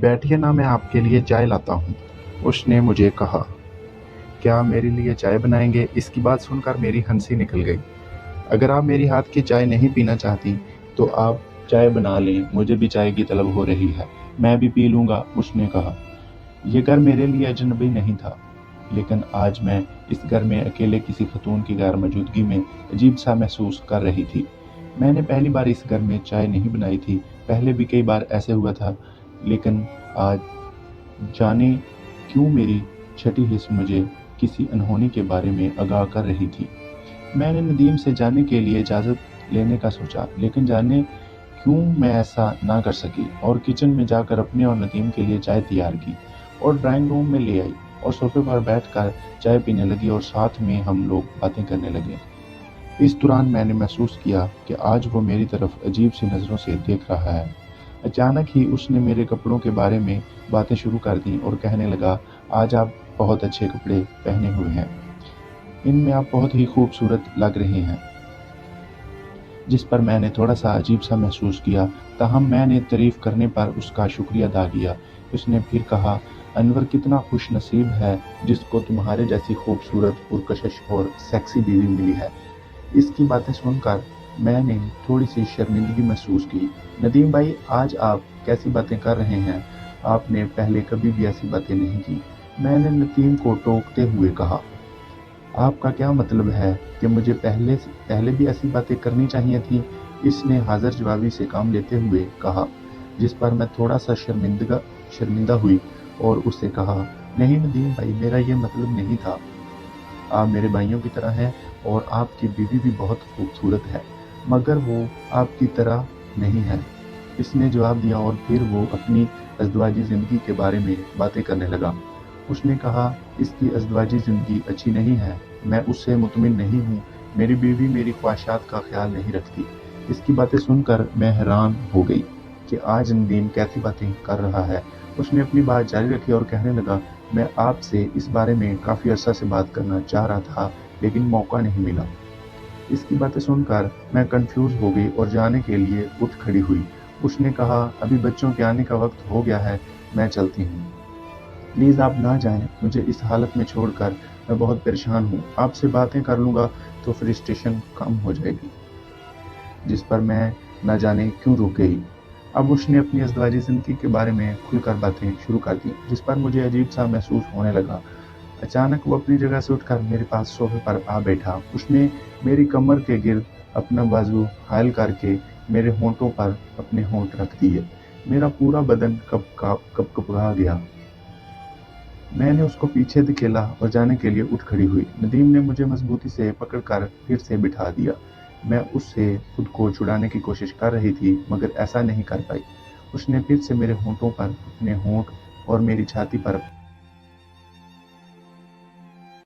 बैठिए ना, मैं आपके लिए चाय लाता हूँ, उसने मुझे कहा। क्या मेरे लिए चाय बनाएंगे? इसकी बात सुनकर मेरी हंसी निकल गई। अगर आप मेरी हाथ की चाय नहीं पीना चाहती तो आप चाय बना लें, मुझे भी चाय की तलब हो रही है, मैं भी पी लूँगा, उसने कहा। ये घर मेरे लिए अजनबी नहीं था, लेकिन आज मैं इस घर में अकेले किसी खतून की गैर मौजूदगी में अजीब सा महसूस कर रही थी। मैंने पहली बार इस घर में चाय नहीं बनाई थी, पहले भी कई बार ऐसे हुआ था, लेकिन आज जाने क्यों मेरी छठी हिस्स मुझे किसी अनहोनी के बारे में आगाह कर रही थी। मैंने नदीम से जाने के लिए इजाज़त लेने का सोचा, लेकिन जाने क्यों मैं ऐसा ना कर सकी और किचन में जाकर अपने और नदीम के लिए चाय तैयार की और ड्राइंग रूम में ले आई और सोफे पर बैठकर चाय पीने लगी और साथ में हम लोग बातें करने लगे। इस दौरान मैंने महसूस किया कि आज वो मेरी तरफ अजीब सी नज़रों से देख रहा है। अचानक ही उसने मेरे कपड़ों के बारे में बातें शुरू कर दी और कहने लगा, आज आप बहुत अच्छे कपड़े पहने हुए हैं, इनमें आप बहुत ही खूबसूरत लग रहे हैं। जिस पर मैंने थोड़ा सा अजीब सा महसूस किया, ताहम मैंने तारीफ करने पर उसका शुक्रिया अदा किया। उसने फिर कहा, अनवर कितना खुश नसीब है जिसको तुम्हारे जैसी खूबसूरत, पुरकशिश और सेक्सी बीवी मिली है। इसकी बातें सुनकर मैंने थोड़ी सी शर्मिंदगी महसूस की। नदीम भाई, आज आप कैसी बातें कर रहे हैं? आपने पहले कभी भी ऐसी बातें नहीं की, मैंने नदीम को टोकते हुए कहा। आपका क्या मतलब है कि मुझे पहले भी ऐसी बातें करनी चाहिए थी? इसने हाजिर जवाबी से काम लेते हुए कहा, जिस पर मैं थोड़ा सा शर्मिंदा हुई और उससे कहा, नहीं नदीम भाई, मेरा ये मतलब नहीं था। आप मेरे भाइयों की तरह हैं और आपकी बीवी भी बहुत खूबसूरत है, मगर वो आपकी तरह नहीं है, इसने जवाब दिया और फिर वो अपनी अज़दवाजी ज़िंदगी के बारे में बातें करने लगा। उसने कहा, इसकी अज़दवाजी ज़िंदगी अच्छी नहीं है, मैं उससे मुतमिन नहीं हूँ, मेरी बीवी मेरी ख्वाहिशात का ख्याल नहीं रखती। इसकी बातें सुनकर मैं हैरान हो गई कि आज नदीम कैसी बातें कर रहा है। उसने अपनी बात जारी रखी और कहने लगा, मैं आपसे इस बारे में काफ़ी अर्सा से बात करना चाह रहा था, लेकिन मौका नहीं मिला। इसकी बातें सुनकर मैं कंफ्यूज हो गई और जाने के लिए उठ खड़ी हुई। उसने कहा, अभी बच्चों के आने का वक्त हो गया है, मैं चलती हूँ। प्लीज़ आप ना जाएं, मुझे इस हालत में छोड़कर, मैं बहुत परेशान हूँ। आपसे बातें कर लूँगा तो फ्रस्ट्रेशन कम हो जाएगी। जिस पर मैं न जाने क्यों रुक गई। अब उसने अपनी अज़दवाजी ज़िंदगी के बारे में खुलकर बातें शुरू कर दी, जिस पर मुझे अजीब सा महसूस होने लगा। अचानक वो अपनी जगह से उठकर मेरे पास सोफे पर आ बैठा। उसने मेरी कमर के गिर्द अपना बाजू हायल करके मेरे होंठों पर अपने होंठ रख दिए। मेरा पूरा बदन कँपा गया। मैंने उसको पीछे धकेला और जाने के लिए उठ खड़ी हुई। नदीम ने मुझे मजबूती से पकड़कर फिर से बिठा दिया। मैं उससे खुद को छुड़ाने की कोशिश कर रही थी, मगर ऐसा नहीं कर पाई। उसने फिर से मेरे होंठों पर अपने होंठ और मेरी छाती पर